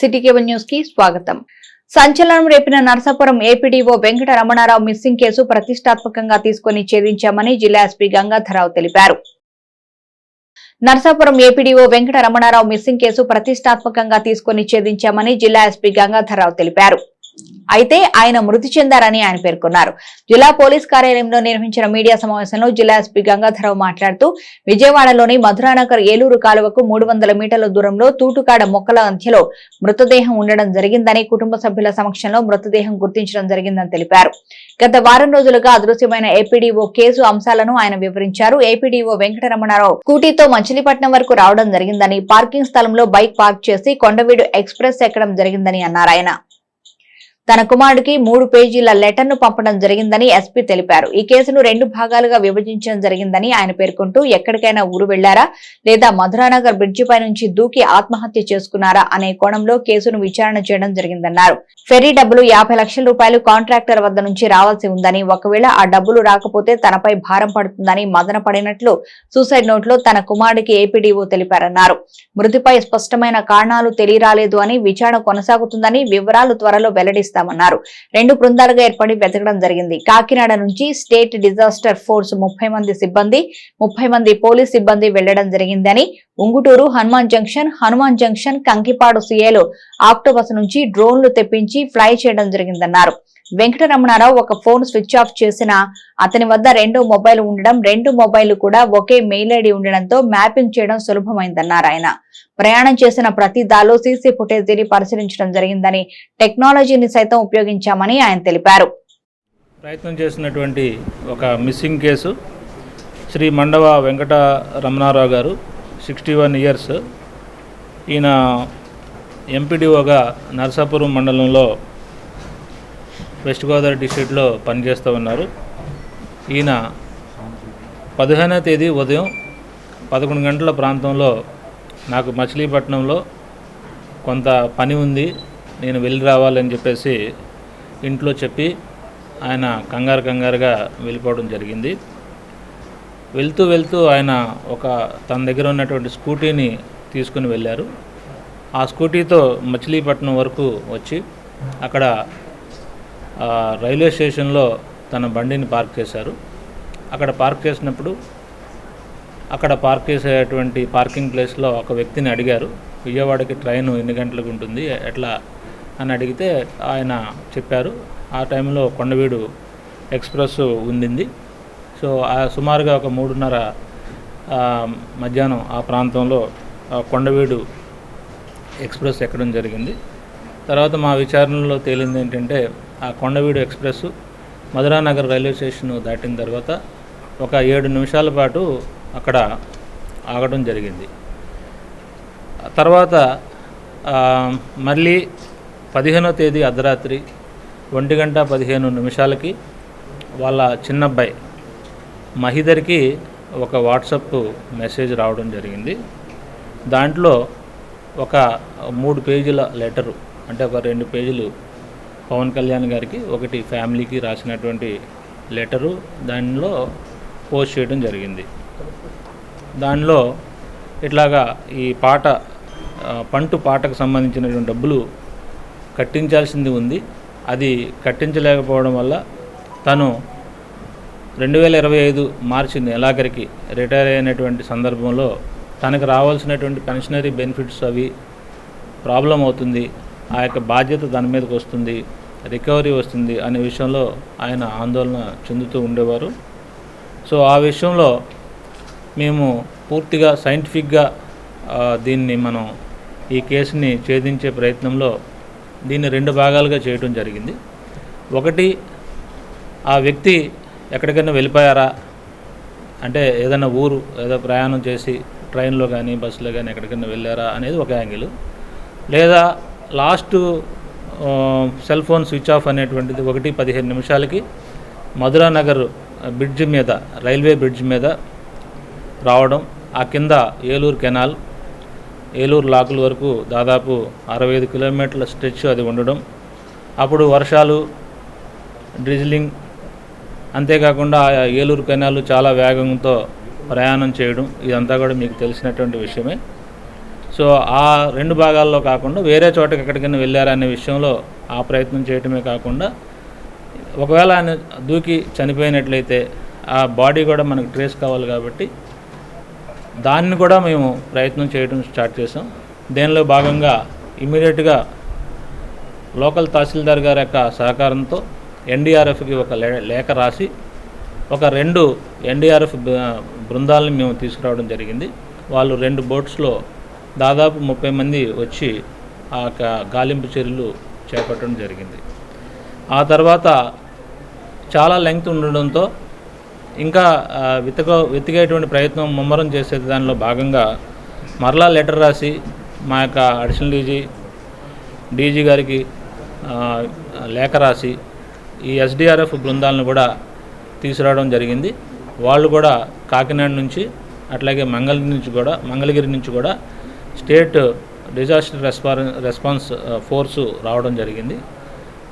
City cable news కి స్వాగతం. సంచలనం రేపిన Narasapuram APDO Venkata Ramanarao missing case ప్రతిష్టాత్మకంగా తీసుకుని ఛేదించామని జిల్లా ఎస్పీ గంగాధరరావు తెలిపారు. Narasapuram APDO Venkata Ramanarao missing case ప్రతిష్టాత్మకంగా తీసుకుని ఛేదించామని జిల్లా ఎస్పీ గంగాధరరావు తెలిపారు. అయితే ఆయన మృతి చెందారని ఆయన పేర్కొన్నారు. జిల్లా పోలీస్ కార్యాలయంలో నిర్వహించిన మీడియా సమావేశంలో జిల్లా ఎస్పీ గంగాధరరావు మాట్లాడుతూ విజయవాడలోని మధురానగర్ ఏలూరు కాలువకు 300 మీటర్ల దూరంలో తూటుకాడ మొక్కల మధ్యలో మృతదేహం ఉండడం జరిగిందని, కుటుంబ సభ్యుల సమక్షంలో మృతదేహం గుర్తించడం జరిగిందని తెలిపారు. గత వారం రోజులుగా అదృశ్యమైన ఏపీడీఓ కేసు అంశాలను ఆయన వివరించారు. ఏపీడీఓ వెంకట రమణారావు స్కూటీతో మచిలీపట్నం వరకు రావడం జరిగిందని, పార్కింగ్ స్థలంలో బైక్ పార్క్ చేసి కొండవీడు ఎక్స్ప్రెస్ ఎక్కడం జరిగిందని అన్నారు. ఆయన తన కుమారుడికి 3 పేజీల లెటర్ ను పంపడం జరిగిందని ఎస్పీ తెలిపారు. ఈ కేసును 2 భాగాలుగా విభజించడం జరిగిందని ఆయన పేర్కొంటూ ఎక్కడికైనా ఊరు వెళ్లారా లేదా మధురానగర్ బ్రిడ్జిపై నుంచి దూకి ఆత్మహత్య చేసుకున్నారా అనే కోణంలో కేసును విచారణ చేయడం జరిగిందన్నారు. ఫెర్రీ డబ్బులు 50 లక్షల రూపాయలు కాంట్రాక్టర్ వద్ద నుంచి రావాల్సి ఉందని, ఒకవేళ ఆ డబ్బులు రాకపోతే తనపై భారం పడుతుందని మదన పడినట్లు సూసైడ్ నోట్ లో తన కుమారుడికి ఏపీడీఓ తెలిపారన్నారు. మృతిపై స్పష్టమైన కారణాలు తెలియరాలేదు అని, విచారణ కొనసాగుతుందని, వివరాలు త్వరలో వెల్లడిస్తామన్నారు. 2 బృందాలుగా ఏర్పడి వెతకడం జరిగింది. కాకినాడ నుంచి స్టేట్ డిజాస్టర్ ఫోర్స్ 30 మంది సిబ్బంది, 30 మంది పోలీస్ సిబ్బంది వెళ్లడం జరిగిందని, ఉంగుటూరు, హనుమాన్ జంక్షన్, కంకిపాడు సీఏలు ఆక్టోబస్ నుంచి డ్రోన్లు తెప్పించి ఫ్లై చేయడం జరిగిందన్నారు. వెంకట రమణారావు ఒక ఫోన్ స్విచ్ ఆఫ్ చేసిన అతని వద్ద 2 మొబైల్ ఉండడం, 2 మొబైల్ కూడా ఒకే మెయిల్ ఐడి ఉండడంతో మ్యాపింగ్ చేయడం సులభమైందన్నారు. ఆయన ప్రయాణం చేసిన ప్రతి దాలో సీసీ ఫుటేజీని పరిశీలించడం జరిగిందని, టెక్నాలజీని సైతం ఉపయోగించామని ఆయన తెలిపారు. ప్రయత్నం చేసినటువంటి ఒక మిస్సింగ్ కేసు శ్రీ మండవ వెంకట రమణారావు గారు 61 ఇయర్స్. ఈయన ఎంపీడీఓగా నరసాపురం మండలంలో వెస్ట్ గోదావరి డిస్ట్రిక్ట్లో పనిచేస్తూ ఉన్నారు. ఈయన 15వ తేదీ ఉదయం 11 గంటల ప్రాంతంలో నాకు మచిలీపట్నంలో కొంత పని ఉంది, నేను వెళ్ళి రావాలని చెప్పేసి ఇంట్లో చెప్పి ఆయన కంగారుగా వెళ్ళిపోవడం జరిగింది. వెళ్తూ ఆయన తన దగ్గర ఉన్నటువంటి స్కూటీని తీసుకుని వెళ్ళారు. ఆ స్కూటీతో మచిలీపట్నం వరకు వచ్చి అక్కడ రైల్వే స్టేషన్లో తన బండిని పార్క్ చేశారు. అక్కడ పార్క్ చేసినప్పుడు అక్కడ పార్క్ చేసేటువంటి పార్కింగ్ ప్లేస్లో ఒక వ్యక్తిని అడిగారు, విజయవాడకి ట్రైన్ ఎన్ని గంటలకు ఉంటుంది ఎట్లా అని అడిగితే ఆయన చెప్పారు. ఆ టైంలో కొండవీడు ఎక్స్ప్రెస్ ఉండింది. సో సుమారుగా ఒక 3:30 మధ్యాహ్నం ఆ ప్రాంతంలో కొండవీడు ఎక్స్ప్రెస్ ఎక్కడం జరిగింది. తర్వాత మా విచారణలో తేలింది ఏంటంటే ఆ Kondaveedu express Madhuranagar railway station దాటిన తర్వాత ఒక 7 నిమిషాల పాటు అక్కడ ఆగడం జరిగింది. తర్వాత మళ్ళీ 15వ తేదీ అర్ధరాత్రి 1:15 వాళ్ళ చిన్నబ్బాయి మహిదర్కి ఒక వాట్సాప్ మెసేజ్ రావడం జరిగింది. దాంట్లో ఒక 3 పేజీల లెటరు, అంటే ఒక 2 పేజీలు పవన్ కళ్యాణ్ గారికి, ఒకటి ఫ్యామిలీకి రాసినటువంటి లెటరు దానిలో పోస్ట్ చేయడం జరిగింది. దానిలో ఇట్లాగా ఈ పంటు పాటకు సంబంధించినటువంటి డబ్బులు కట్టించాల్సింది ఉంది, అది కట్టించలేకపోవడం వల్ల తను 2025 మార్చి నెలాఖరికి రిటైర్ అయినటువంటి సందర్భంలో తనకు రావాల్సినటువంటి పెన్షనరీ బెనిఫిట్స్ అవి ప్రాబ్లం అవుతుంది, ఆ యొక్క బాధ్యత దాని మీదకి వస్తుంది, రికవరీ వస్తుంది అనే విషయంలో ఆయన ఆందోళన చెందుతూ ఉండేవారు. సో ఆ విషయంలో మేము పూర్తిగా సైంటిఫిక్గా దీన్ని మనం ఈ కేసుని ఛేదించే ప్రయత్నంలో దీన్ని 2 భాగాలుగా చేయడం జరిగింది. ఒకటి, ఆ వ్యక్తి ఎక్కడికైనా వెళ్ళిపోయారా అంటే ఏదైనా ఊరు ఏదో ప్రయాణం చేసి ట్రైన్లో కానీ బస్సులో కానీ ఎక్కడికైనా వెళ్ళారా అనేది ఒక యాంగిల్, లేదా last cell phone switch off అనేటువంటిది 1:15 మధురానగర్ బ్రిడ్జ్ మీద, రైల్వే బ్రిడ్జ్ మీద రావడం, ఆ కింద ఏలూరు కెనాల్, ఏలూరు లాకుల వరకు దాదాపు 65 కిలోమీటర్ల స్ట్రెచ్ అది ఉండడం, అప్పుడు వర్షాలు, డ్రిజిలింగ్, అంతేకాకుండా ఏలూరు కెనాల్ చాలా వేగంతో ప్రయాణం చేయడం, ఇదంతా కూడా మీకు తెలిసినటువంటి విషయమే. సో ఆ 2 భాగాల్లో కాకుండా వేరే చోటకి ఎక్కడికైనా వెళ్ళారనే విషయంలో ఆ ప్రయత్నం చేయటమే కాకుండా ఒకవేళ ఆయన దూకి చనిపోయినట్లయితే ఆ బాడీ కూడా మనకు ట్రేస్ కావాలి కాబట్టి దాన్ని కూడా మేము ప్రయత్నం చేయడం స్టార్ట్ చేసాం. దీనిలో భాగంగా ఇమీడియట్గా లోకల్ తహసీల్దార్ గారి యొక్క సహకారంతో ఎన్డీఆర్ఎఫ్కి ఒక లేఖ రాసి ఒక 2 ఎన్డీఆర్ఎఫ్ బృందాలని మేము తీసుకురావడం జరిగింది. వాళ్ళు 2 బోట్స్లో దాదాపు 30 మంది వచ్చి ఆ గాలింపు చర్యలు చేపట్టడం జరిగింది. ఆ తర్వాత చాలా లెంగ్త్ ఉండడంతో ఇంకా వెతికేటువంటి ప్రయత్నం ముమ్మరం చేసే దానిలో భాగంగా మరలా లెటర్ రాసి మా యొక్క అడిషనల్ డీజీ గారికి లేఖ రాసి ఈ ఎస్డీఆర్ఎఫ్ బృందాలను కూడా తీసుకురావడం జరిగింది. వాళ్ళు కూడా కాకినాడ నుంచి అట్లాగే మంగళగిరి నుంచి కూడా స్టేట్ డిజాస్టర్ రెస్పాన్స్ ఫోర్సు రావడం జరిగింది.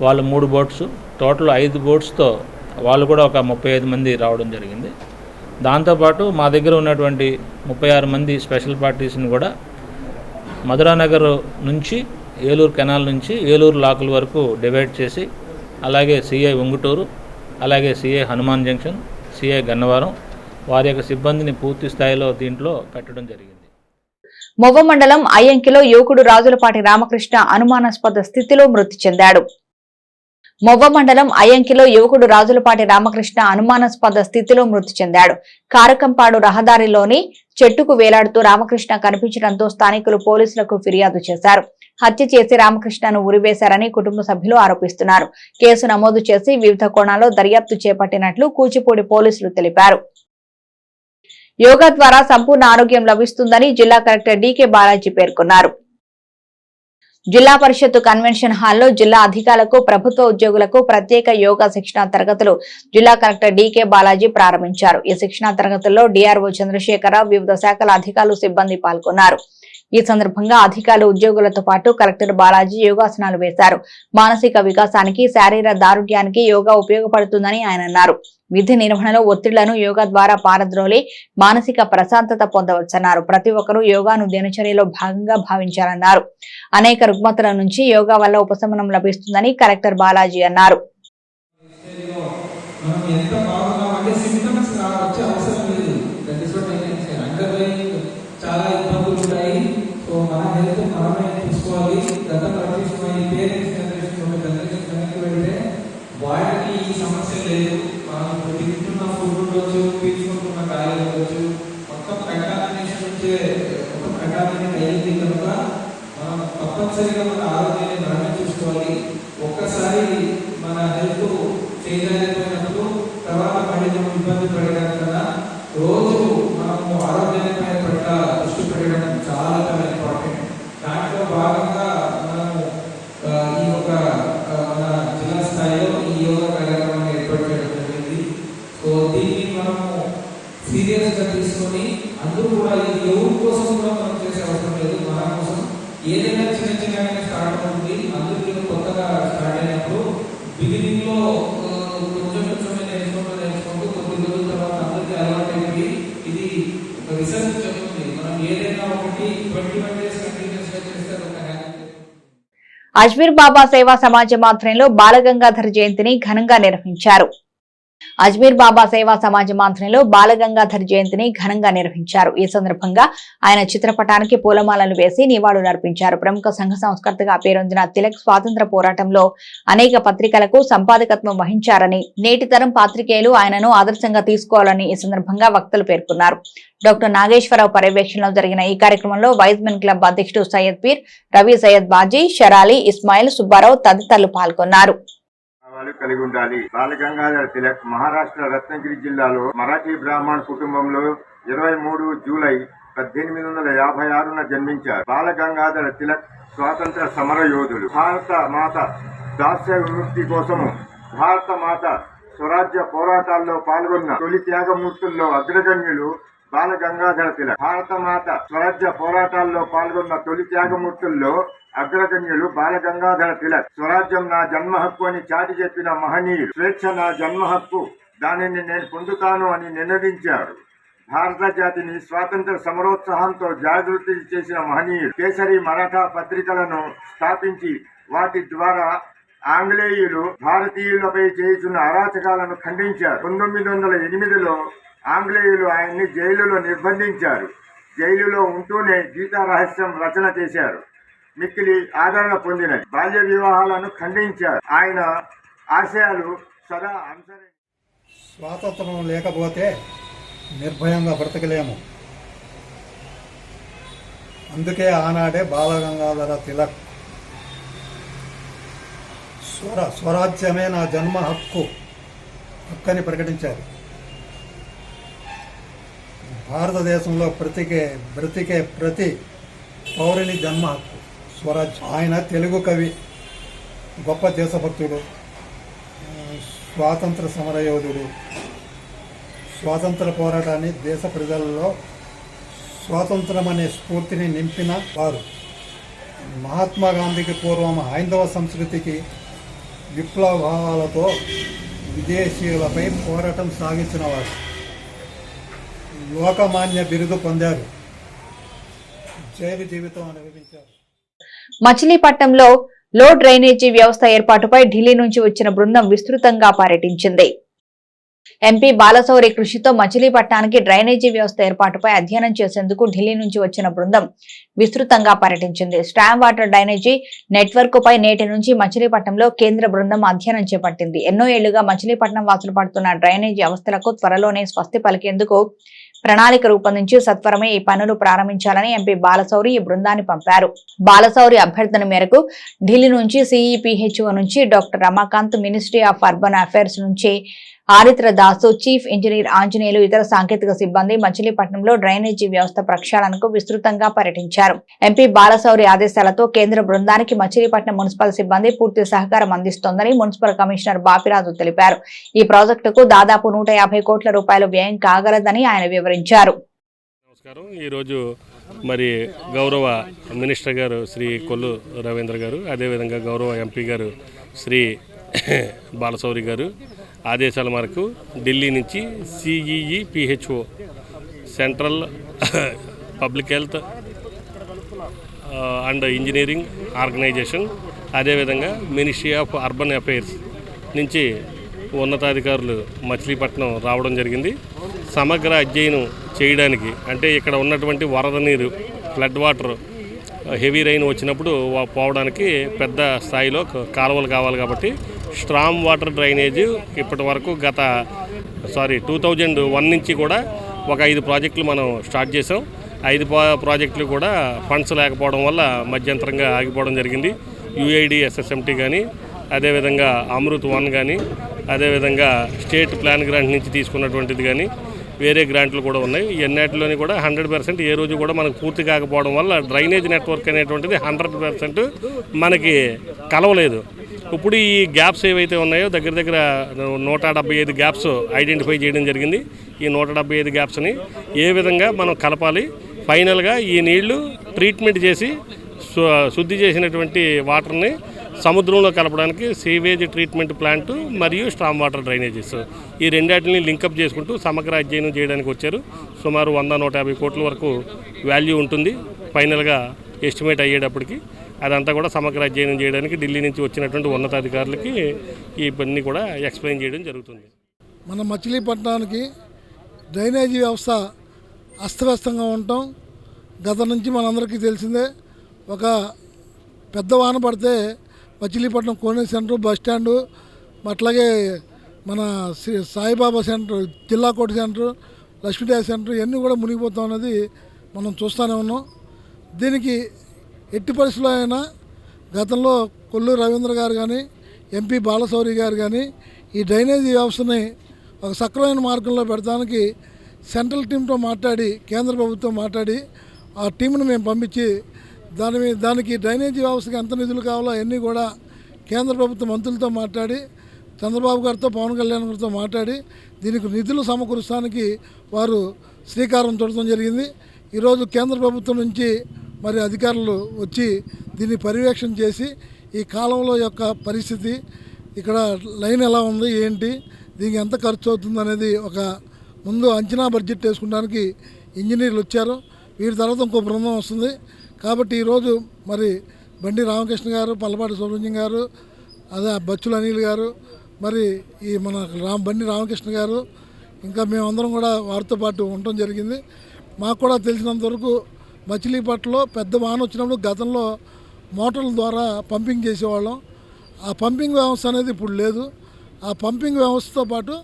వాళ్ళు 3 బోట్స్, టోటల్ 5 బోట్స్తో వాళ్ళు కూడా ఒక 35 మంది రావడం జరిగింది. దాంతోపాటు మా దగ్గర ఉన్నటువంటి 36 మంది స్పెషల్ పార్టీస్ని కూడా మధురానగర్ నుంచి ఏలూరు కెనాల్ నుంచి ఏలూరు లాకుల వరకు డివైడ్ చేసి అలాగే సిఐ ఉంగుటూరు, అలాగే CI Hanuman junction, CI Gannavaram వారి యొక్క సిబ్బందిని పూర్తి స్థాయిలో దీంట్లో పెట్టడం జరిగింది. మొవ్వ మండలం అయ్యంకిలో యువకుడు రాజులపాటి రామకృష్ణ అనుమానాస్పద స్థితిలో మృతి చెందాడు. మొవ్వ మండలం అయ్యంకిలో యువకుడు రాజులపాటి రామకృష్ణ అనుమానాస్పద స్థితిలో మృతి చెందాడు. కారకంపాడు రహదారిలోని చెట్టుకు వేలాడుతూ రామకృష్ణ కనిపించడంతో స్థానికులు పోలీసులకు ఫిర్యాదు చేశారు. హత్య చేసి రామకృష్ణను ఉరివేశారని కుటుంబ సభ్యులు ఆరోపిస్తున్నారు. కేసు నమోదు చేసి వివిధ కోణాల్లో దర్యాప్తు చేపట్టినట్లు కూచిపూడి పోలీసులు తెలిపారు. యోగా ద్వారా సంపూర్ణ ఆరోగ్యం లభిస్తుందని జిల్లా కలెక్టర్ డీకే బాలాజీ పేర్కొన్నారు. జిల్లా పరిషత్ కన్వెన్షన్ హాల్లో జిల్లా అధికారులకు, ప్రభుత్వ ఉద్యోగులకు ప్రత్యేక యోగా శిక్షణా తరగతులు జిల్లా కలెక్టర్ డీకే బాలాజీ ప్రారంభించారు. ఈ శిక్షణా తరగతుల్లో డిఆర్ఓ చంద్రశేఖర, వివిధ శాఖల అధికారులు, సిబ్బంది పాల్గొన్నారు. ఈ సందర్భంగా అధికారులు, ఉద్యోగులతో పాటు కలెక్టర్ బాలాజీ యోగాసనాలు వేశారు. మానసిక వికాసానికి, శారీరక దారుఢ్యానికి యోగా ఉపయోగపడుతుందని ఆయన అన్నారు. విధి నిర్వహణలో ఒత్తిళ్లను యోగా ద్వారా పారద్రోలి మానసిక ప్రశాంతత పొందవచ్చన్నారు. ప్రతి ఒక్కరూ యోగాను దినచర్యలో భాగంగా భావించాలన్నారు. అనేక రుగ్మతల నుంచి యోగా వల్ల ఉపశమనం లభిస్తుందని కలెక్టర్ బాలాజీ అన్నారు. వాళ్ళకి ఈ సమస్య లేదు. మనం తింటున్న ఫుడ్ ఉండొచ్చు, పీల్చుకుంటున్న గాలి ఉండొచ్చు, మొత్తం కంటామినేషన్ అయ్యింది కనుక మనం తప్పనిసరిగా మన ఆరోగ్యాన్ని మనమే చూసుకోవాలి. ఒక్కసారి మన హెల్త్ చేంజ్ అయిపోయినప్పుడు తర్వాత మళ్ళీ మనం ఇబ్బంది పడడం కన్నా రోజు మనము ఆరోగ్యాన్ని పట్ల దృష్టి పెట్టడం చాలా చాలా ఇంపార్టెంట్. దాంట్లో భాగంగా మనము ఈ యొక్క మన జిల్లా స్థాయిలో ఈ యోగా కార్యక్రమాన్ని ఏర్పాటు చేయడం జరిగింది. సో దీన్ని మనము సీరియస్గా తీసుకొని అందరూ కూడా ఇది ఎవరి కోసం కూడా మనం చేసే అవసరం లేదు, మన కోసం. ఏదైనా చిన్న చిన్నగానే స్టార్ట్ అవుతుంది. అందరికీ కొత్తగా స్టార్ట్ అయినప్పుడు బిగినింగ్లో కొంచెం నేర్చుకుంటూ కొద్ది రోజుల తర్వాత అందరికీ అలవాటు అయిపోయి ఇది ఒక రిసర్చ్ చెప్తుంది. మనం ఏదైనా ఒకటి 21 days కంటిన్యూస్గా చేస్తే ఒక హ్యాబిట్. అజ్మీర్ బాబా సేవా సమాజం ఆధ్వర్యంలో బాలగంగాధర్ జయంతిని ఘనంగా నిర్వహించారు. అజ్మీర్ బాబా సేవా సమాజం ఆధ్వర్యంలో బాలగంగాధర్ జయంతిని ఘనంగా నిర్వహించారు. ఈ సందర్భంగా ఆయన చిత్రపటానికి పూలమాలలు వేసి నివాళులర్పించారు. ప్రముఖ సంఘ సంస్కర్తగా పేరొందిన తిలక్ స్వాతంత్ర పోరాటంలో అనేక పత్రికలకు సంపాదకత్వం వహించారని, నేటి తరం పాత్రికేయులు ఆయనను ఆదర్శంగా తీసుకోవాలని ఈ సందర్భంగా వక్తలు పేర్కొన్నారు. డాక్టర్ నాగేశ్వరరావు పర్యవేక్షణలో జరిగిన ఈ కార్యక్రమంలో వైజ్మెన్ క్లబ్ అధ్యక్షుడు సయ్యద్ పీర్, రవి, సయ్యద్ బాజీ, షరాలి, ఇస్మాయిల్, సుబ్బారావు తదితరులు పాల్గొన్నారు. కలిగి ఉండాలి. బాలగంగాధర్ తిలక్ మహారాష్ట్ర రత్నగిరి జిల్లాలో మరాఠీ బ్రాహ్మణ్ కుటుంబంలో 23 జూలై 1856 జన్మించారు. బాలగంగాధర్ తిలక్ స్వాతంత్ర సమర యోధులు. భారత మాత దాస్య విముక్తి కోసము, భారత మాత స్వరాజ్య పోరాటాల్లో పాల్గొన్న తొలి త్యాగమూర్తుల్లో అగ్రగణ్యులు బాలగంగాధర తిలక్. భారత మాత స్వరాజ్య పోరాటాల్లో పాల్గొన్న తొలి త్యాగమూర్తుల్లో అగ్రగణ్యులు బాలగంగాధర తిలక్. స్వరాజ్యం నా జన్మ హక్కు అని చాటి చెప్పిన మహనీయులు. స్వేచ్ఛ నా జన్మ హక్కు, దానిని నేను పొందుతాను అని నినదించారు. భారత జాతిని స్వాతంత్ర సమరోత్సాహంతో జాగృతి చేసిన మహనీయుడు. కేసరి మరాఠా పత్రికలను స్థాపించి వాటి ద్వారా ఆంగ్లేయులు భారతీయులపై చేస్తున్న అరాచకాలను ఖండించారు. 1908లో ఆంగ్లేయులు ఆయన్ని జైలులో నిర్బంధించారు. జైలులో ఉంటూనే గీతా రహస్యం రచన చేశారు. మిక్కిలి ఆదరణ పొందినది. బాల్య వివాహాలను ఖండించారు. ఆయన ఆశయాలు సదా అనుసరి. స్వాతంత్రం లేకపోతే నిర్భయంగా బ్రతకలేము. అందుకే ఆనాడే బాలగంగాధర తిలక్ స్వరాజ్యమే నా జన్మ హక్కని ప్రకటించారు. భారతదేశంలో బ్రతికే ప్రతి పౌరుని జన్మ హక్కు స్వరాజ్యం. ఆయన తెలుగు కవి, గొప్ప దేశభక్తుడు, స్వాతంత్ర సమరయోధుడు. స్వాతంత్ర పోరాటాన్ని దేశ ప్రజలలో స్వాతంత్రం అనే స్ఫూర్తిని నింపిన వారు. మహాత్మా గాంధీకి పూర్వం హైందవ సంస్కృతికి విప్లవ భావాలతో విదేశీయులపై పోరాటం సాగించిన వారు. లోకమాన్య బిరుదు పొందారు. జైలు జీవితం అనుభవించారు. మచిలీపట్నంలో లో డ్రైనేజీ వ్యవస్థ ఏర్పాటుపై ఢిల్లీ నుంచి వచ్చిన బృందం విస్తృతంగా పర్యటించింది. ఎంపీ బాలశౌరి కృషితో మచిలీపట్నానికి డ్రైనేజీ వ్యవస్థ ఏర్పాటుపై అధ్యయనం చేసేందుకు ఢిల్లీ నుంచి వచ్చిన బృందం విస్తృతంగా పర్యటించింది. స్టామ్ వాటర్ డ్రైనేజీ నెట్వర్క్ పై నేటి నుంచి మచిలీపట్నంలో కేంద్ర బృందం అధ్యయనం చేపట్టింది. ఎన్నో ఏళ్లుగా మచిలీపట్నం వాసులు పడుతున్న డ్రైనేజీ అవస్థలకు త్వరలోనే స్వస్తి పలికేందుకు ప్రణాళిక రూపొందించి సత్వరమే ఈ పనులు ప్రారంభించాలని ఎంపీ బాలశౌరి ఈ బృందాన్ని పంపారు. బాలశౌరి అభ్యర్థన మేరకు ఢిల్లీ నుంచి సిఈపిహెచ్ఓ నుంచి doctor Ramakant, ministry of urban affairs నుంచి ఆరిత్ర దాసు, చీఫ్ ఇంజనీర్ ఆంజనేయులు, ఇతర సాంకేతిక సిబ్బంది మచిలీపట్నంలో డ్రైనేజీ వ్యవస్థ ప్రక్షాళనకు విస్తృతంగా పర్యటించారు. ఎంపీ బాలశౌరి ఆదేశాలతో కేంద్ర బృందానికి మచిలీపట్నం మున్సిపల్ సిబ్బంది పూర్తి సహకారం అందిస్తోందని మున్సిపల్ కమిషనర్ బాపిరాజు తెలిపారు. ఈ ప్రాజెక్టుకు దాదాపు 150 కోట్ల రూపాయలు వ్యయం కాగలదని ఆయన వివరించారు. నమస్కారం. ఈరోజు మరి గౌరవ మినిస్టర్ గారు శ్రీ కొల్లు రవీంద్ర గారు, అదేవిధంగా గౌరవ ఎంపీ గారు శ్రీ బాలశౌరి గారు ఆదేశాల మేరకు ఢిల్లీ నుంచి CPHEO central public health and engineering organisation, అదేవిధంగా మినిస్ట్రీ ఆఫ్ అర్బన్ అఫైర్స్ నుంచి ఉన్నతాధికారులు మచిలీపట్నం రావడం జరిగింది. సమగ్ర అధ్యయనం చేయడానికి, అంటే ఇక్కడ ఉన్నటువంటి వరద నీరు, ఫ్లడ్ వాటర్, హెవీ రైన్ వచ్చినప్పుడు పోవడానికి పెద్ద స్థాయిలో కాలువలు కావాలి. కాబట్టి స్ట్రామ్ వాటర్ డ్రైనేజ్ ఇప్పటి వరకు 2001 నుంచి కూడా ఒక 5 ప్రాజెక్టులు మనం స్టార్ట్ చేసాం. 5 ప్రాజెక్టులు కూడా ఫండ్స్ లేకపోవడం వల్ల మధ్యంతరంగా ఆగిపోవడం జరిగింది. యుఐడి SSMT కానీ, అదేవిధంగా అమృత్ 1 కానీ, అదేవిధంగా స్టేట్ ప్లాన్ గ్రాంట్ నుంచి తీసుకున్నటువంటిది కానీ, వేరే గ్రాంట్లు కూడా ఉన్నాయి. ఎన్నిటిలోని కూడా 100% ఏ రోజు కూడా మనకు పూర్తి కాకపోవడం వల్ల డ్రైనేజ్ నెట్వర్క్ అనేటువంటిది 100% మనకి కలవలేదు. ఇప్పుడు ఈ గ్యాప్స్ ఏవైతే ఉన్నాయో దగ్గర 175 గ్యాప్స్ ఐడెంటిఫై చేయడం జరిగింది. ఈ 175 గ్యాప్స్ని ఏ విధంగా మనం కలపాలి, ఫైనల్గా ఈ నీళ్లు ట్రీట్మెంట్ చేసి శుద్ధి చేసినటువంటి వాటర్ని సముద్రంలో కలపడానికి సీవేజ్ ట్రీట్మెంట్ ప్లాంట్ మరియు స్ట్రామ్ వాటర్ డ్రైనేజెస్, ఈ రెండింటిని లింకప్ చేసుకుంటూ సమగ్ర అధ్యయనం చేయడానికి వచ్చారు. సుమారు 100-150 కోట్ల వరకు వాల్యూ ఉంటుంది ఫైనల్గా ఎస్టిమేట్ అయ్యేటప్పటికి. అదంతా కూడా సమగ్ర అధ్యయనం చేయడానికి ఢిల్లీ నుంచి వచ్చినటువంటి ఉన్నతాధికారులకి ఈ పని కూడా ఎక్స్ప్లెయిన్ చేయడం జరుగుతుంది. మన మచిలీపట్నానికి డ్రైనేజీ వ్యవస్థ అస్తవ్యస్తంగా ఉండటం గత నుంచి మనందరికీ తెలిసిందే. ఒక పెద్ద వాన పడితే మచిలీపట్నం కోనే సెంటర్, బస్ స్టాండు, అట్లాగే మన సాయిబాబా సెంటర్, జిల్లా కోర్టు సెంటర్, లక్ష్మీదేవి సెంటర్ ఇవన్నీ కూడా మునిగిపోతాం అనేది మనం చూస్తూనే ఉన్నాం. దీనికి ఎట్టి పరిస్థితుల్లో అయినా గతంలో కొల్లు రవీంద్ర గారు కానీ, ఎంపీ బాలశౌరి గారు కానీ ఈ డ్రైనేజీ వ్యవస్థని ఒక సక్రమైన మార్గంలో పెడతానికి సెంట్రల్ టీంతో మాట్లాడి, కేంద్ర ప్రభుత్వం మాట్లాడి ఆ టీంను మేము పంపించి దానికి డ్రైనేజీ వ్యవస్థకి ఎంత నిధులు కావాలో అవన్నీ కూడా కేంద్ర ప్రభుత్వ మంత్రులతో మాట్లాడి, చంద్రబాబు గారితో, పవన్ కళ్యాణ్ గారితో మాట్లాడి దీనికి నిధులు సమకూర్చడానికి వారు శ్రీకారం చుట్టడం జరిగింది. ఈరోజు కేంద్ర ప్రభుత్వం నుంచి మరి అధికారులు వచ్చి దీన్ని పర్యవేక్షణ చేసి ఈ కాలంలో యొక్క పరిస్థితి, ఇక్కడ లైన్ ఎలా ఉంది, ఏంటి, దీనికి ఎంత ఖర్చు అవుతుంది అనేది ఒక ముందు అంచనా బడ్జెట్ వేసుకోవడానికి ఇంజనీర్లు వచ్చారు. వీరి తర్వాత ఇంకో బృందం వస్తుంది. కాబట్టి ఈరోజు మరి బండి రామకృష్ణ గారు, పల్లపాటి సుబ్రహ్మణ్యం గారు, అదే బచ్చుల అనిల్ గారు, మరి ఈ మన బండి రామకృష్ణ గారు, ఇంకా మేమందరం కూడా వారితో పాటు ఉండటం జరిగింది. మాకు కూడా తెలిసినంతవరకు మచిలీపట్నంలో పెద్ద వాన వచ్చినప్పుడు గతంలో మోటార్ల ద్వారా పంపింగ్ చేసేవాళ్ళం. ఆ పంపింగ్ వ్యవస్థ అనేది ఇప్పుడు లేదు. ఆ పంపింగ్ వ్యవస్థతో పాటు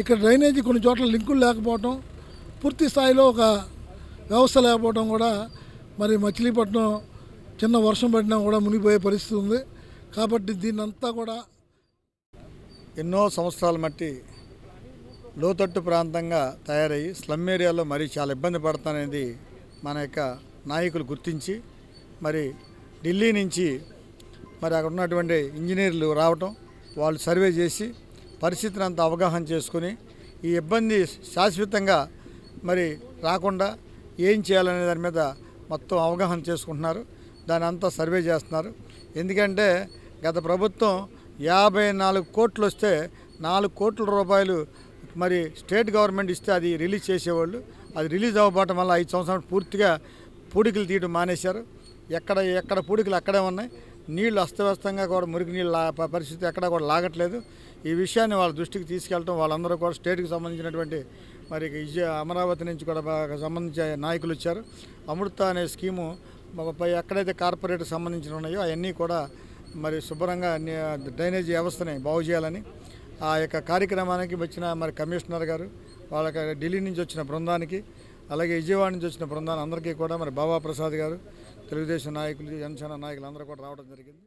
ఇక్కడ డ్రైనేజీ కొన్ని చోట్ల లింకులు లేకపోవటం, పూర్తి స్థాయిలో ఒక వ్యవస్థ లేకపోవడం కూడా మరి మచిలీపట్నం చిన్న వర్షం పడినా కూడా మునిగిపోయే పరిస్థితి ఉంది. కాబట్టి దీన్నంతా కూడా ఎన్నో సంవత్సరాల మట్టి లోతట్టు ప్రాంతంగా తయారయ్యి స్లమ్ ఏరియాలో మరీ చాలా ఇబ్బంది పడుతుందనేది మన యొక్క నాయకులు గుర్తించి మరి ఢిల్లీ నుంచి మరి అక్కడ ఉన్నటువంటి ఇంజనీర్లు రావటం, వాళ్ళు సర్వే చేసి పరిస్థితిని అంతా అవగాహన చేసుకుని ఈ ఇబ్బంది శాశ్వతంగా మరి రాకుండా ఏం చేయాలనే దాని మీద మొత్తం అవగాహన చేసుకుంటున్నారు. దాని అంతా సర్వే చేస్తున్నారు. ఎందుకంటే గత ప్రభుత్వం 54 కోట్లు వస్తే 4 కోట్ల రూపాయలు మరి స్టేట్ గవర్నమెంట్ ఇస్తే అది రిలీజ్ చేసేవాళ్ళు. అది రిలీజ్ అవ్వబోవటం వల్ల 5 సంవత్సరాలు పూర్తిగా పూడికలు తీయడం మానేశారు. ఎక్కడ పూడికలు అక్కడే ఉన్నాయి. నీళ్లు అస్తవ్యస్తంగా కూడా మురికి నీళ్ళు పరిస్థితి ఎక్కడా కూడా లాగట్లేదు. ఈ విషయాన్ని వాళ్ళ దృష్టికి తీసుకెళ్ళటం, వాళ్ళందరూ కూడా స్టేట్కి సంబంధించినటువంటి మరి అమరావతి నుంచి కూడా సంబంధించిన నాయకులు వచ్చారు. అమృత అనే స్కీము ఎక్కడైతే కార్పొరేట్కి సంబంధించిన ఉన్నాయో అవన్నీ కూడా మరి శుభ్రంగా డ్రైనేజీ వ్యవస్థని బాగు చేయాలని ఆ యొక్క కార్యక్రమానికి వచ్చిన మరి కమిషనర్ గారు, వాళ్ళకి ఢిల్లీ నుంచి వచ్చిన బృందానికి, అలాగే విజయవాడ నుంచి వచ్చిన బృందాన్ని అందరికీ కూడా మరి బాబా ప్రసాద్ గారు, తెలుగుదేశం నాయకులు, జనసేన నాయకులు అందరూ కూడా రావడం జరిగింది.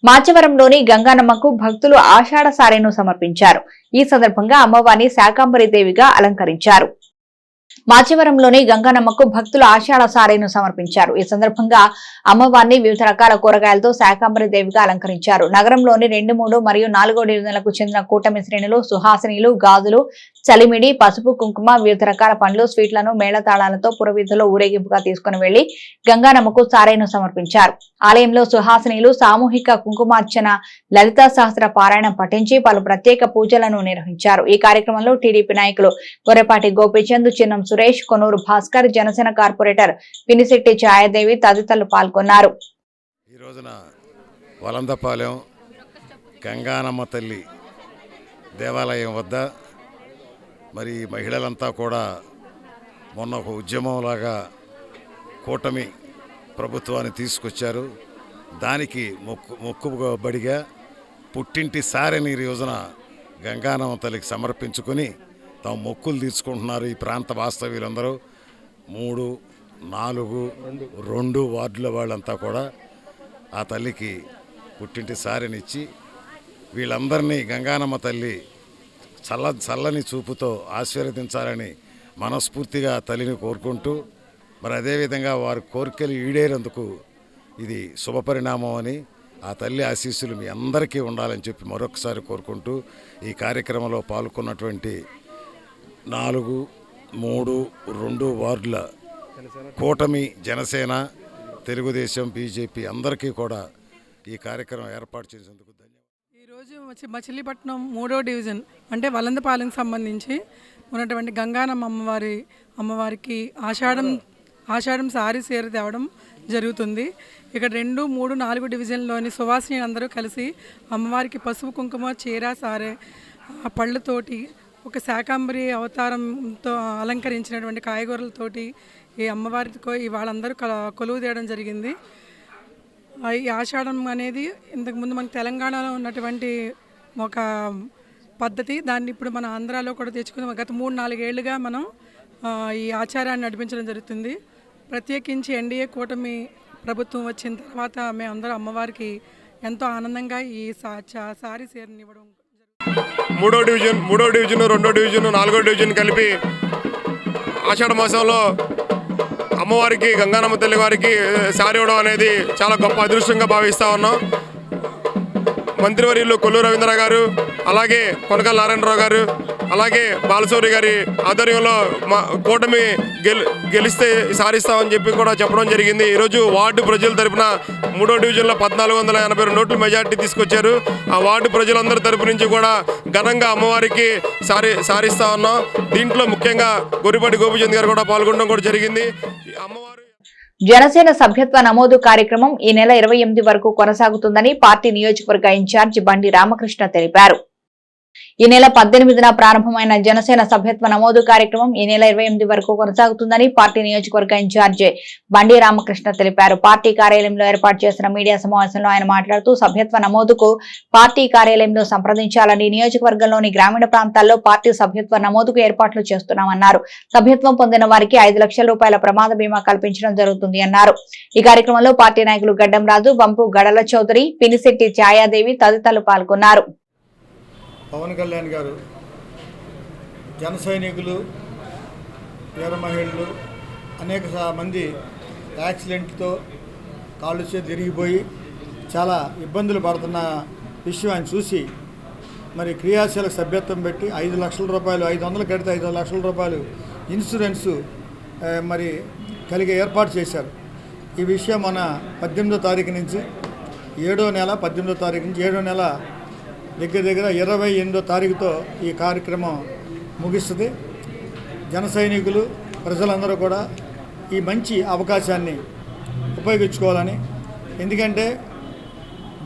మాచవరంలోని గంగానమ్మకు భక్తులు ఆషాఢ సారెను సమర్పించారు. ఈ సందర్భంగా అమ్మవారిని శాకంబరి దేవిగా అలంకరించారు. మాచవరంలోని గంగానమ్మకు భక్తులు ఆషాఢ సారెను సమర్పించారు. ఈ సందర్భంగా అమ్మవారిని వివిధ రకాల కూరగాయలతో శాకంబరి దేవిగా అలంకరించారు. నగరంలోని 2, 3 మరియు 4వ డివిజన్లకు చెందిన కూటమి శ్రేణులు, సుహాసినీలు, గాజులు, చలిమిడి, పసుపు, కుంకుమ, వివిధ రకాల పండ్లు, స్వీట్లను మేళతాళాలతో పురవీధుల్లో ఊరేగింపుగా తీసుకుని వెళ్లి గంగానమ్మకు సారైను సమర్పించారు. ఆలయంలో సుహాసినీలు సామూహిక కుంకుమార్చన, లలితా సహస్ర పారాయణం పఠించి పలు ప్రత్యేక పూజలను నిర్వహించారు. ఈ కార్యక్రమంలో టీడీపీ నాయకులు గొర్రెపాటి గోపీచంద్, చిన్నం సురేష్, కొనూరు భాస్కర్, జనసేన కార్పొరేటర్ పినిశెట్టి ఛాయాదేవి తదితరులు పాల్గొన్నారు. ఈ రోజున వలందపాలెం గంగానమ్మ తల్లి దేవాలయం వద్ద మరి మహిళలంతా కూడా మొన్న ఒక ఉద్యమంలాగా కూటమి ప్రభుత్వాన్ని తీసుకొచ్చారు. దానికి మొక్కుబడిగా పుట్టింటి సారెని ఈ రోజున గంగానమ్మ తల్లికి సమర్పించుకొని తమ మొక్కులు తీర్చుకుంటున్నారు. ఈ ప్రాంత వాస్తవ్యులందరూ 3, 4, 2 వార్డుల వాళ్ళంతా కూడా ఆ తల్లికి పుట్టింటి సారెనిచ్చి వీళ్ళందరినీ గంగానమ్మ తల్లి చల్లని చూపుతో ఆశీర్వదించాలని మనస్ఫూర్తిగా తల్లిని కోరుకుంటూ మరి అదేవిధంగా వారి కోరికలు ఈడేరేందుకు ఇది శుభపరిణామం అని ఆ తల్లి ఆశీస్సులు మీ అందరికీ ఉండాలని చెప్పి మరొకసారి కోరుకుంటూ ఈ కార్యక్రమంలో పాల్గొన్నటువంటి 4, 3, 2 వార్డుల కూటమి, జనసేన, తెలుగుదేశం, బీజేపీ అందరికీ కూడా ఈ కార్యక్రమం ఏర్పాటు చేసేందుకు ధన్యవాదాలు. ఈరోజు మచిలీపట్నం 3వ డివిజన్ అంటే వలందపాలెంకి సంబంధించి ఉన్నటువంటి గంగానమ్మ అమ్మవారికి ఆషాఢం సారీ చీర తేవడం జరుగుతుంది. ఇక్కడ 2, 3, 4 డివిజన్లోని సువాసిని అందరూ కలిసి అమ్మవారికి పసుపు, కుంకుమ, చీర, సారే, పళ్ళతోటి ఒక శాకంబరి అవతారంతో అలంకరించినటువంటి కాయగూరలతోటి ఈ అమ్మవారితో వాళ్ళందరూ కొలువు తీయడం జరిగింది. ఈ ఆషాఢం అనేది ఇంతకుముందు మన తెలంగాణలో ఉన్నటువంటి ఒక పద్ధతి. దాన్ని ఇప్పుడు మన ఆంధ్రాలో కూడా తెచ్చుకుని గత 3-4 ఏళ్లుగా మనం ఈ ఆచారాన్ని నడిపించడం జరుగుతుంది. ప్రత్యేకించి ఎన్డీఏ కూటమి ప్రభుత్వం వచ్చిన తర్వాత మేమందరం అమ్మవారికి ఎంతో ఆనందంగా ఈ సారీ చీరని ఇవ్వడం. 3వ డివిజన్, 2వ డివిజన్, 4వ డివిజన్ కలిపి ఆషాఢ మాసంలో అమ్మవారికి, గంగానమ్మ తల్లి వారికి సారీ ఇవ్వడం అనేది చాలా గొప్ప అదృష్టంగా భావిస్తూ ఉన్నాం. మంత్రివర్యులు కొల్లు రవీంద్ర గారు, అలాగే కొనకల నారాయణరావు గారు, అలాగే బాలశౌరి గారి ఆధ్వర్యంలో మా కూటమి గెలిస్తే సారిస్తామని చెప్పి కూడా చెప్పడం జరిగింది. ఈరోజు వార్డు ప్రజల తరపున 3వ డివిజన్లో 1482 ఓట్ల మెజార్టీ తీసుకొచ్చారు. ఆ వార్డు ప్రజలందరి తరపు నుంచి కూడా ఘనంగా అమ్మవారికి సారిస్తా ఉన్నాం. దీంట్లో ముఖ్యంగా గొర్రెపాటి గోపిచంద్ గారు కూడా పాల్గొనడం కూడా జరిగింది. అమ్మవారు జనసేన సభ్యత్వ నమోదు కార్యక్రమం ఈ నెల 28 వరకు కొనసాగుతుందని పార్టీ నియోజకవర్గ ఇన్ఛార్జి బండి రామకృష్ణ తెలిపారు. ఈ నెల 18న ప్రారంభమైన జనసేన సభ్యత్వ నమోదు కార్యక్రమం ఈ నెల 28 వరకు కొనసాగుతుందని పార్టీ నియోజకవర్గ ఇన్ఛార్జి బండి రామకృష్ణ తెలిపారు. పార్టీ కార్యాలయంలో ఏర్పాటు చేసిన మీడియా సమావేశంలో ఆయన మాట్లాడుతూ సభ్యత్వ నమోదుకు పార్టీ కార్యాలయంలో సంప్రదించాలని, నియోజకవర్గంలోని గ్రామీణ ప్రాంతాల్లో పార్టీ సభ్యత్వ నమోదుకు ఏర్పాట్లు చేస్తున్నామన్నారు. సభ్యత్వం పొందిన వారికి 5 లక్షల రూపాయల ప్రమాద బీమా కల్పించడం జరుగుతుంది అన్నారు. ఈ కార్యక్రమంలో పార్టీ నాయకులు గడ్డం రాజు, వంపు గడల చౌదరి, పినిశెట్టి ఛాయాదేవి తదితరులు పాల్గొన్నారు. పవన్ కళ్యాణ్ గారు జన సైనికులు, వీర మహిళలు అనేక మంది యాక్సిడెంట్తో కాళ్ళు చేతులు తిరిగిపోయి చాలా ఇబ్బందులు పడుతున్న విషయం ఆయన చూసి మరి క్రియాశీలక సభ్యత్వం పెట్టి 5 లక్షల రూపాయలు, 500 కడితే 5 లక్షల రూపాయలు ఇన్సూరెన్సు మరి కలిగే ఏర్పాటు చేశారు. ఈ విషయం మన 18వ తారీఖు నుంచి 7వ నెల 18వ తారీఖు నుంచి 7వ నెల దగ్గర 28వ తారీఖుతో ఈ కార్యక్రమం ముగిస్తుంది. జన సైనికులు ప్రజలందరూ కూడా ఈ మంచి అవకాశాన్ని ఉపయోగించుకోవాలని, ఎందుకంటే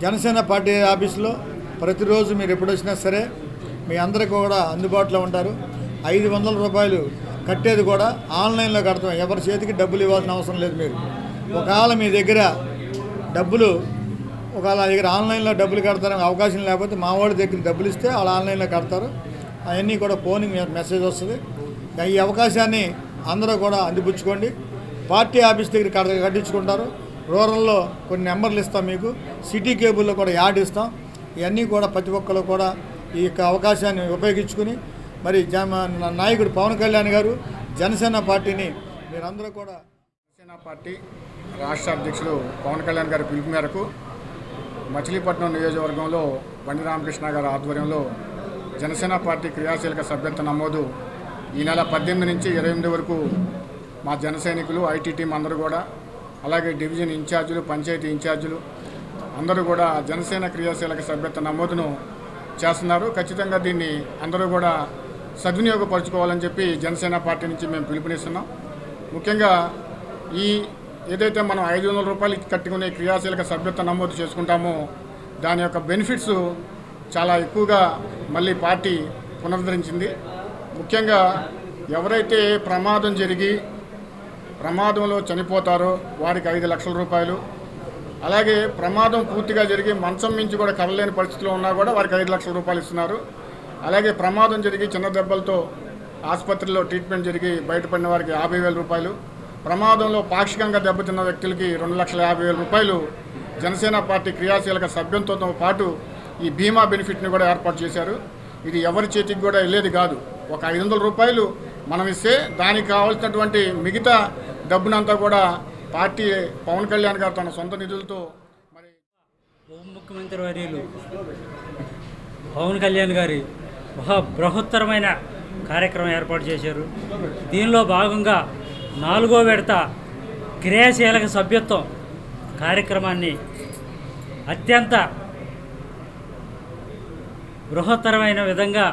జనసేన పార్టీ ఆఫీసులో ప్రతిరోజు మీరు ఎప్పుడు వచ్చినా సరే మీ అందరికీ కూడా అందుబాటులో ఉంటారు. 500 రూపాయలు కట్టేది కూడా ఆన్లైన్లో కడతాం. ఎవరి చేతికి డబ్బులు ఇవ్వాల్సిన అవసరం లేదు. మీరు ఒకవేళ మీ దగ్గర డబ్బులు దగ్గర ఆన్లైన్లో డబ్బులు కడతారని అవకాశం లేకపోతే మా వాళ్ళ దగ్గర డబ్బులు ఇస్తే వాళ్ళు ఆన్లైన్లో కడతారు. అవన్నీ కూడా ఫోన్కి మెసేజ్ వస్తుంది. ఈ అవకాశాన్ని అందరూ కూడా అందిపుచ్చుకోండి. పార్టీ ఆఫీస్ దగ్గర కట్టించుకుంటారు. రూరల్లో కొన్ని నెంబర్లు ఇస్తాం, మీకు సిటీ కేబుల్లో కూడా యాడ్ ఇస్తాం. ఇవన్నీ కూడా ప్రతి ఒక్కరు కూడా ఈ యొక్క అవకాశాన్ని ఉపయోగించుకుని మరి నాయకుడు పవన్ కళ్యాణ్ గారు జనసేన పార్టీని మీరందరూ కూడా జనసేన పార్టీ రాష్ట్ర అధ్యక్షులు పవన్ కళ్యాణ్ గారి పిలుపు మేరకు మచిలీపట్నం నియోజకవర్గంలో బండి రామకృష్ణ గారి ఆధ్వర్యంలో జనసేన పార్టీ క్రియాశీలక సభ్యత్వ నమోదు ఈ నెల 18 నుంచి 28 వరకు మా జన సైనికులు, ఐటీ టీం అందరూ కూడా, అలాగే డివిజన్ ఇన్ఛార్జీలు, పంచాయతీ ఇన్ఛార్జీలు అందరూ కూడా జనసేన క్రియాశీలక సభ్యత్వ నమోదును చేస్తున్నారు. ఖచ్చితంగా దీన్ని అందరూ కూడా సద్వినియోగపరచుకోవాలని చెప్పి జనసేన పార్టీ నుంచి మేము పిలుపునిస్తున్నాం. ముఖ్యంగా ఏదైతే మనం 500 రూపాయలు కట్టుకునే క్రియాశీలక సభ్యత్వ నమోదు చేసుకుంటామో దాని యొక్క బెనిఫిట్స్ చాలా ఎక్కువగా మళ్ళీ పార్టీ పునరుద్ధరించింది. ముఖ్యంగా ఎవరైతే ప్రమాదం జరిగి ప్రమాదంలో చనిపోతారో వారికి 5 లక్షల రూపాయలు, అలాగే ప్రమాదం పూర్తిగా జరిగి మంచం మించి కూడా కదలలేని పరిస్థితిలో ఉన్నా కూడా వారికి 5 లక్షల రూపాయలు ఇస్తున్నారు. అలాగే ప్రమాదం జరిగి చిన్న దెబ్బలతో ఆసుపత్రిలో ట్రీట్మెంట్ జరిగి బయటపడిన వారికి 50,000 రూపాయలు, ప్రమాదంలో పాక్షికంగా దెబ్బతిన్న వ్యక్తులకి 2,50,000 రూపాయలు జనసేన పార్టీ క్రియాశీలక సభ్యత్వంతో పాటు ఈ బీమా బెనిఫిట్ని కూడా ఏర్పాటు చేశారు. ఇది ఎవరి చేతికి కూడా వెళ్ళేది కాదు. ఒక 500 రూపాయలు మనం ఇస్తే దానికి కావాల్సినటువంటి మిగతా డబ్బునంతా కూడా పార్టీ పవన్ కళ్యాణ్ గారు తన సొంత నిధులతో మరి ఉప ముఖ్యమంత్రి వర్యులు పవన్ కళ్యాణ్ గారి బృహత్తరమైన కార్యక్రమం ఏర్పాటు చేశారు. దీనిలో భాగంగా 4వ విడత క్రియాశీలక సభ్యత్వం కార్యక్రమాన్ని అత్యంత బృహత్తరమైన విధంగా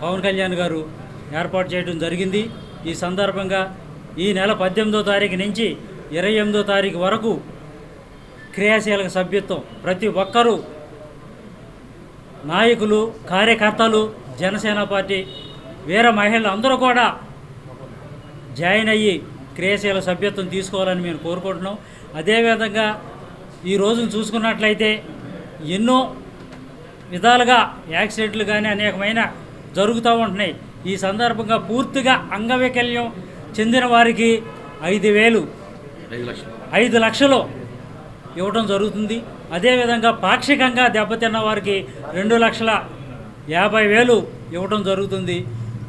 పవన్ కళ్యాణ్ గారు ఏర్పాటు చేయడం జరిగింది. ఈ సందర్భంగా ఈ నెల 18వ తారీఖు నుంచి 28వ తారీఖు వరకు క్రియాశీలక సభ్యత్వం ప్రతి ఒక్కరూ నాయకులు, కార్యకర్తలు, జనసేన పార్టీ వీర మహిళలు అందరూ కూడా జాయిన్ అయ్యి క్రియాశీల సభ్యత్వం తీసుకోవాలని మేము కోరుకుంటున్నాం. అదేవిధంగా ఈ రోజును చూసుకున్నట్లయితే ఎన్నో విధాలుగా యాక్సిడెంట్లు కానీ అనేకమైన జరుగుతూ ఉంటున్నాయి. ఈ సందర్భంగా పూర్తిగా అంగవైకల్యం చెందిన వారికి 5 లక్షలు ఇవ్వడం జరుగుతుంది. అదేవిధంగా పాక్షికంగా దెబ్బతిన్న వారికి 2,50,000 ఇవ్వడం జరుగుతుంది.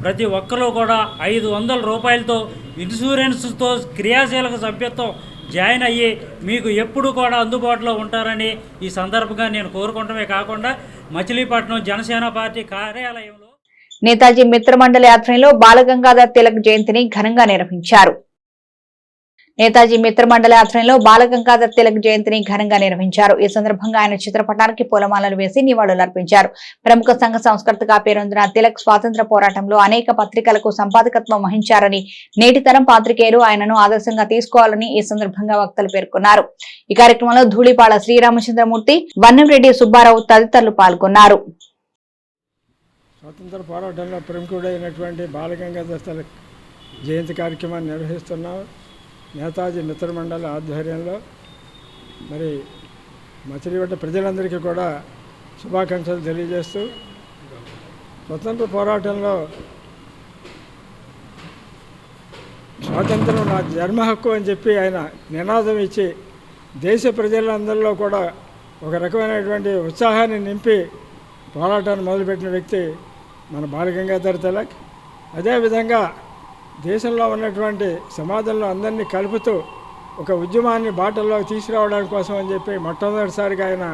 ప్రతి ఒక్కరూ కూడా 500 రూపాయలతో ఇన్సూరెన్స్తో క్రియాశీలక సభ్యత్వం జాయిన్ అయ్యి మీకు ఎప్పుడు కూడా అందుబాటులో ఉంటారని ఈ సందర్భంగా నేను కోరుకోవడమే కాకుండా మచిలీపట్నం జనసేన పార్టీ కార్యాలయంలో నేతాజీ మిత్రమండలి ఆధ్వర్యంలో బాలగంగాధర్ తిలక్ జయంతిని ఘనంగా నిర్వహించారు. నేతాజీ మిత్రమండలి ఆధ్వర్యంలో బాలగంగాధర్ తిలక్ జయంతిని ఘనంగా నిర్వహించారు. ఈ సందర్భంగా ఆయన చిత్రపటానికి పూలమాలలు వేసి నివాళులర్పించారు. ప్రముఖ సంఘ సంస్కర్తగా పేరొందిన తిలక్ స్వాతంత్ర పోరాటంలో అనేక పత్రికలకు సంపాదకత్వం వహించారని, నేటి తరం పాత్రికేయులు ఆయనను ఆదర్శంగా తీసుకోవాలని ఈ సందర్భంగా వక్తలు పేర్కొన్నారు. ఈ కార్యక్రమంలో ధూళిపాళ శ్రీరామచంద్రమూర్తి, వన్నంరెడ్డి సుబ్బారావు తదితరులు పాల్గొన్నారు. స్వాతంత్ర పోరాటంలో ప్రముఖుడైనటువంటి బాలగంగాధర్ తిలక్ జయంతి కార్యక్రమాన్ని నిర్వహిస్తున్నాం. నేతాజీ మిత్రమండలి ఆధ్వర్యంలో మరి మచిలీపట్నం ప్రజలందరికీ కూడా శుభాకాంక్షలు తెలియజేస్తూ, స్వతంత్ర పోరాటంలో స్వాతంత్రం నా జన్మ హక్కు అని చెప్పి ఆయన నినాదం ఇచ్చి దేశ ప్రజలందరిలో కూడా ఒక రకమైనటువంటి ఉత్సాహాన్ని నింపి పోరాటాన్ని మొదలుపెట్టిన వ్యక్తి మన బాలగంగాధర్ తిలక్. అదేవిధంగా దేశంలో ఉన్నటువంటి సమాజంలో అందరినీ కలుపుతూ ఒక ఉద్యమాన్ని బాటల్లో తీసుకురావడానికి కోసం అని చెప్పి మొట్టమొదటిసారిగా ఆయన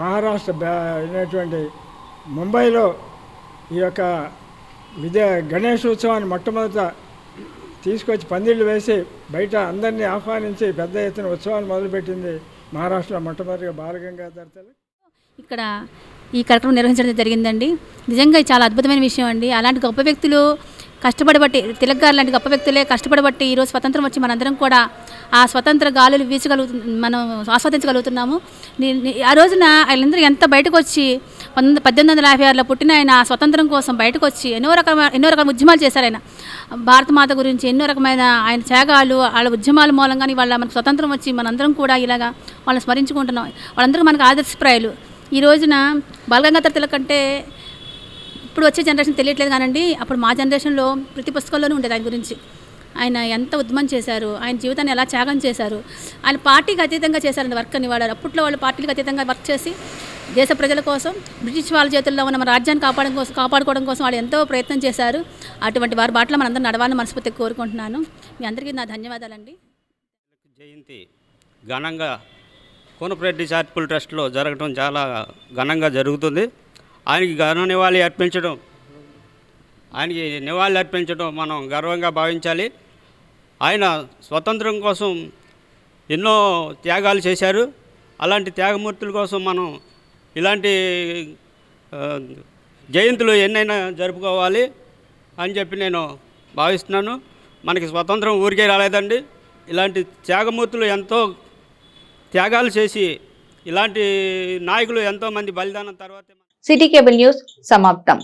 మహారాష్ట్ర అయినటువంటి ముంబైలో ఈ యొక్క గణేష్ ఉత్సవాన్ని మొట్టమొదట తీసుకొచ్చి పందిళ్ళు వేసి బయట అందరినీ ఆహ్వానించి పెద్ద ఎత్తున ఉత్సవాన్ని మొదలుపెట్టింది మహారాష్ట్రలో మొట్టమొదటిగా బాలగంగాధర్ తిలక్. ఇక్కడ ఈ కార్యక్రమం నిర్వహించడం జరిగిందండి. నిజంగా చాలా అద్భుతమైన విషయం అండి. అలాంటి గొప్ప వ్యక్తులు కష్టపడబట్టి, తిలక్ గారు లాంటి గొప్ప వ్యక్తులే కష్టపడబట్టి ఈరోజు స్వతంత్రం వచ్చి మనందరం కూడా ఆ స్వతంత్ర గాలులు మనం ఆస్వాదించగలుగుతున్నాము. ఆ రోజున వాళ్ళందరూ ఎంత బయటకు వచ్చి 1856లో పుట్టిన ఆయన స్వతంత్రం కోసం బయటకు వచ్చి ఎన్నో రకాల ఉద్యమాలు చేశారు. ఆయన భారతమాత గురించి ఎన్నో రకమైన ఆయన త్యాగాలు, వాళ్ళ ఉద్యమాల మూలంగానే వాళ్ళ మనకు స్వతంత్రం వచ్చి మనందరం కూడా ఇలాగా వాళ్ళని స్మరించుకుంటున్నాం. వాళ్ళందరూ మనకు ఆదర్శప్రాయాలు. ఈ రోజున బాలగంగాధర్ తిలక్ అంటే ఇప్పుడు వచ్చే జనరేషన్ తెలియట్లేదు కానండి, అప్పుడు మా జనరేషన్లో ప్రతి పుస్తకంలోనూ ఉండేది ఆయన గురించి. ఆయన ఎంత ఉద్యమం చేశారు, ఆయన జీవితాన్ని ఎలా త్యాగం చేశారు. ఆయన పార్టీకి అతీతంగా చేశారండి వర్క్ అని. వాడు అప్పట్లో వాళ్ళు పార్టీలకు అతీతంగా వర్క్ చేసి దేశ ప్రజల కోసం, బ్రిటిష్ వాళ్ళ చేతుల్లో ఉన్న మన రాజ్యాన్ని కాపాడుకోవడం కోసం వాళ్ళు ఎంతో ప్రయత్నం చేశారు. అటువంటి వారి బాటలో మనందరం నడవాలని మనస్ఫూర్తిగా కోరుకుంటున్నాను. మీ అందరికీ నా ధన్యవాదాలండి. జయంతి ఘనంగా కోనపరెడ్డి చారిటబుల్ ట్రస్ట్లో జరగడం చాలా ఘనంగా జరుగుతుంది. ఆయనకి నివాళి అర్పించడం మనం గర్వంగా భావించాలి. ఆయన స్వతంత్రం కోసం ఎన్నో త్యాగాలు చేశారు. అలాంటి త్యాగమూర్తుల కోసం మనం ఇలాంటి జయంతులు ఎన్నైనా జరుపుకోవాలి అని చెప్పి నేను భావిస్తున్నాను. మనకి స్వతంత్రం ఊరికే రాలేదండి. ఇలాంటి త్యాగమూర్తులు ఎంతో త్యాగాలు చేసి ఇలాంటి నాయకులు ఎంతోమంది బలిదానం తర్వాత సిటీ కేబుల్ న్యూస్ సమాప్తం.